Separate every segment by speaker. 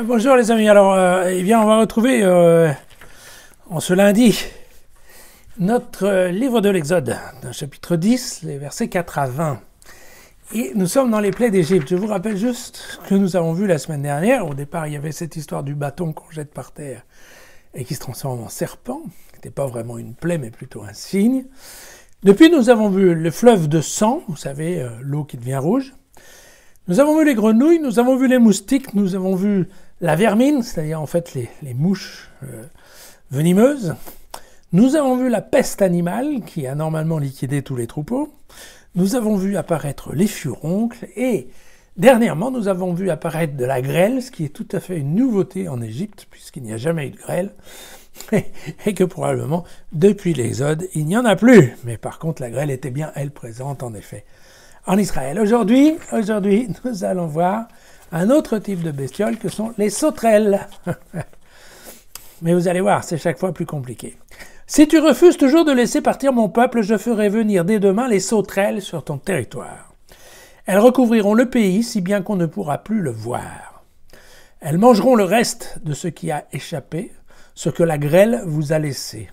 Speaker 1: Bonjour les amis, alors eh bien on va retrouver en ce lundi notre livre de l'Exode, chapitre 10, les versets 4 à 20. Et nous sommes dans les plaies d'Égypte. Je vous rappelle juste que nous avons vu la semaine dernière, au départ il y avait cette histoire du bâton qu'on jette par terre et qui se transforme en serpent, qui n'était pas vraiment une plaie mais plutôt un signe. Depuis nous avons vu le fleuve de sang, vous savez, l'eau qui devient rouge. Nous avons vu les grenouilles, nous avons vu les moustiques, nous avons vu la vermine, c'est-à-dire en fait les mouches venimeuses. Nous avons vu la peste animale qui a normalement liquidé tous les troupeaux. Nous avons vu apparaître les furoncles et dernièrement nous avons vu apparaître de la grêle, ce qui est tout à fait une nouveauté en Égypte puisqu'il n'y a jamais eu de grêle et que probablement depuis l'Exode il n'y en a plus. Mais par contre la grêle était bien elle présente en effet en Israël. Aujourd'hui, nous allons voir un autre type de bestioles que sont les sauterelles. Mais vous allez voir, c'est chaque fois plus compliqué. Si tu refuses toujours de laisser partir mon peuple, je ferai venir dès demain les sauterelles sur ton territoire. Elles recouvriront le pays si bien qu'on ne pourra plus le voir. Elles mangeront le reste de ce qui a échappé, ce que la grêle vous a laissé.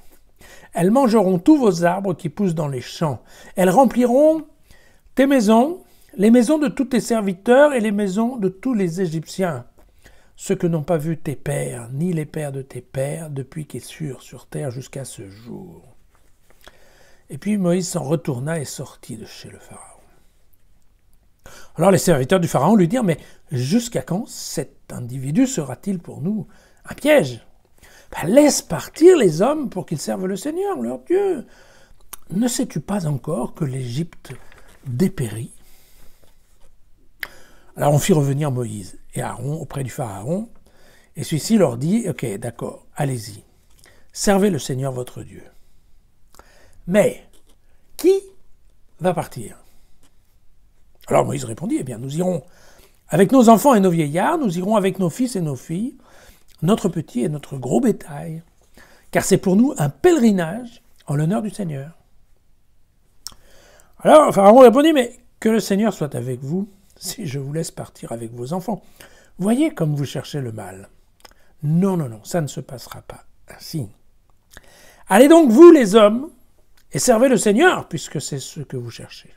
Speaker 1: Elles mangeront tous vos arbres qui poussent dans les champs. Elles rempliront tes maisons, les maisons de tous tes serviteurs et les maisons de tous les Égyptiens, ceux que n'ont pas vu tes pères, ni les pères de tes pères, depuis qu'ils furent sur terre jusqu'à ce jour. Et puis Moïse s'en retourna et sortit de chez le Pharaon. Alors les serviteurs du Pharaon lui dirent, mais jusqu'à quand cet individu sera-t-il pour nous un piège ? Laisse partir les hommes pour qu'ils servent le Seigneur, leur Dieu. Ne sais-tu pas encore que l'Égypte dépérit. Alors on fit revenir Moïse et Aaron auprès du Pharaon, et celui-ci leur dit, ok, d'accord, allez-y, servez le Seigneur votre Dieu. Mais, qui va partir ? Alors Moïse répondit, eh bien nous irons avec nos enfants et nos vieillards, nous irons avec nos fils et nos filles, notre petit et notre gros bétail, car c'est pour nous un pèlerinage en l'honneur du Seigneur. Alors Pharaon répondit, mais que le Seigneur soit avec vous, si je vous laisse partir avec vos enfants. Voyez comme vous cherchez le mal. Non, ça ne se passera pas ainsi. Allez donc vous les hommes, et servez le Seigneur, puisque c'est ce que vous cherchez.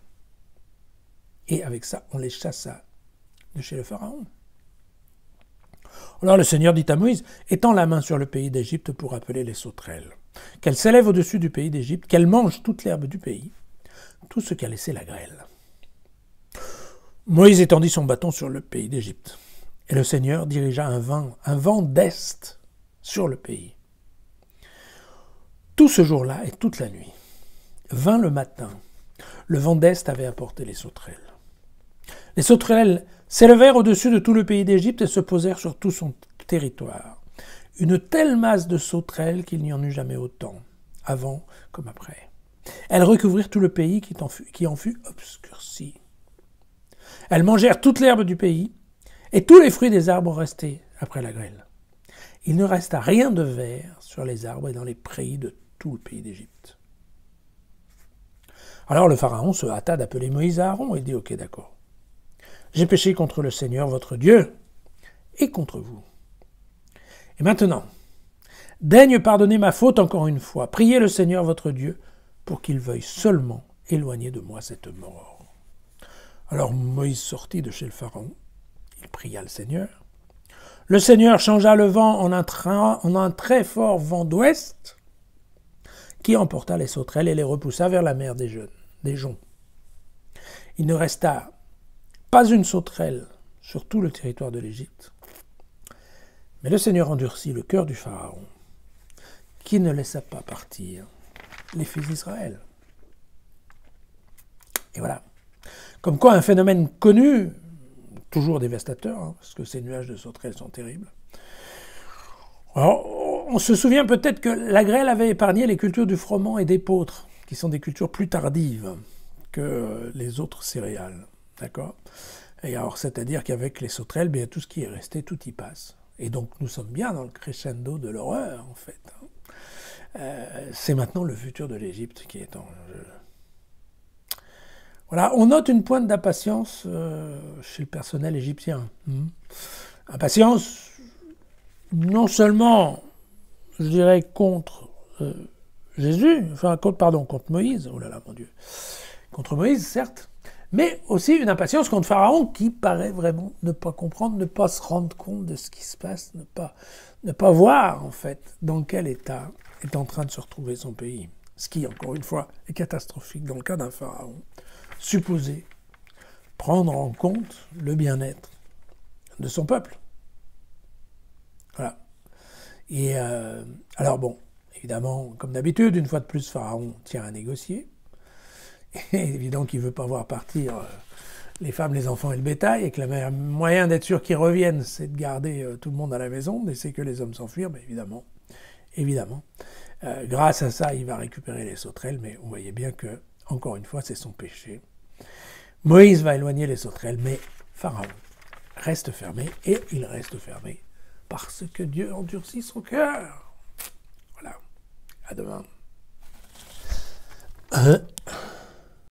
Speaker 1: Et avec ça, on les chassa de chez le Pharaon. Alors le Seigneur dit à Moïse, étends la main sur le pays d'Égypte pour appeler les sauterelles, qu'elles s'élèvent au-dessus du pays d'Égypte, qu'elles mangent toute l'herbe du pays, tout ce qu'a laissé la grêle. Moïse étendit son bâton sur le pays d'Égypte, et le Seigneur dirigea un vent d'est sur le pays. Tout ce jour-là et toute la nuit, vint le matin, le vent d'est avait apporté les sauterelles. Les sauterelles s'élevèrent au-dessus de tout le pays d'Égypte et se posèrent sur tout son territoire. Une telle masse de sauterelles qu'il n'y en eut jamais autant, avant comme après. Elles recouvrirent tout le pays qui en fut obscurci. Elles mangèrent toute l'herbe du pays, et tous les fruits des arbres restés après la grêle. Il ne resta rien de vert sur les arbres et dans les prairies de tout le pays d'Égypte. Alors le Pharaon se hâta d'appeler Moïse à Aaron et dit, ok, d'accord. J'ai péché contre le Seigneur votre Dieu et contre vous. Et maintenant, daigne pardonner ma faute encore une fois. Priez le Seigneur votre Dieu pour qu'il veuille seulement éloigner de moi cette mort. Alors Moïse sortit de chez le Pharaon, il pria le Seigneur. Le Seigneur changea le vent en un très fort vent d'ouest qui emporta les sauterelles et les repoussa vers la mer des joncs. Il ne resta pas une sauterelle sur tout le territoire de l'Égypte. Mais le Seigneur endurcit le cœur du Pharaon, qui ne laissa pas partir les fils d'Israël. Et voilà. Comme quoi un phénomène connu, toujours dévastateur, parce que ces nuages de sauterelles sont terribles. Alors, on se souvient peut-être que la grêle avait épargné les cultures du froment et des d'épeautre, qui sont des cultures plus tardives que les autres céréales. D'accord ? Et alors, c'est-à-dire qu'avec les sauterelles, bien, tout ce qui est resté, tout y passe. Et donc, nous sommes bien dans le crescendo de l'horreur, en fait. C'est maintenant le futur de l'Égypte qui est en jeu. Voilà, on note une pointe d'impatience chez le personnel égyptien. Impatience non seulement, je dirais, contre Jésus, enfin, contre Moïse, oh là là, mon Dieu, contre Moïse, certes, mais aussi une impatience contre Pharaon qui paraît vraiment ne pas comprendre, ne pas se rendre compte de ce qui se passe, ne pas voir, en fait, dans quel état est en train de se retrouver son pays. Ce qui, encore une fois, est catastrophique dans le cas d'un Pharaon, supposé prendre en compte le bien-être de son peuple. Voilà. Et alors bon, évidemment, comme d'habitude, une fois de plus, Pharaon tient à négocier. Et évidemment qu'il ne veut pas voir partir les femmes, les enfants et le bétail, et que le meilleur moyen d'être sûr qu'ils reviennent, c'est de garder tout le monde à la maison, laisser que les hommes s'enfuir, mais évidemment. Grâce à ça, il va récupérer les sauterelles, mais vous voyez bien que, encore une fois, c'est son péché. Moïse va éloigner les sauterelles, mais Pharaon reste fermé, et il reste fermé parce que Dieu endurcit son cœur. Voilà. À demain.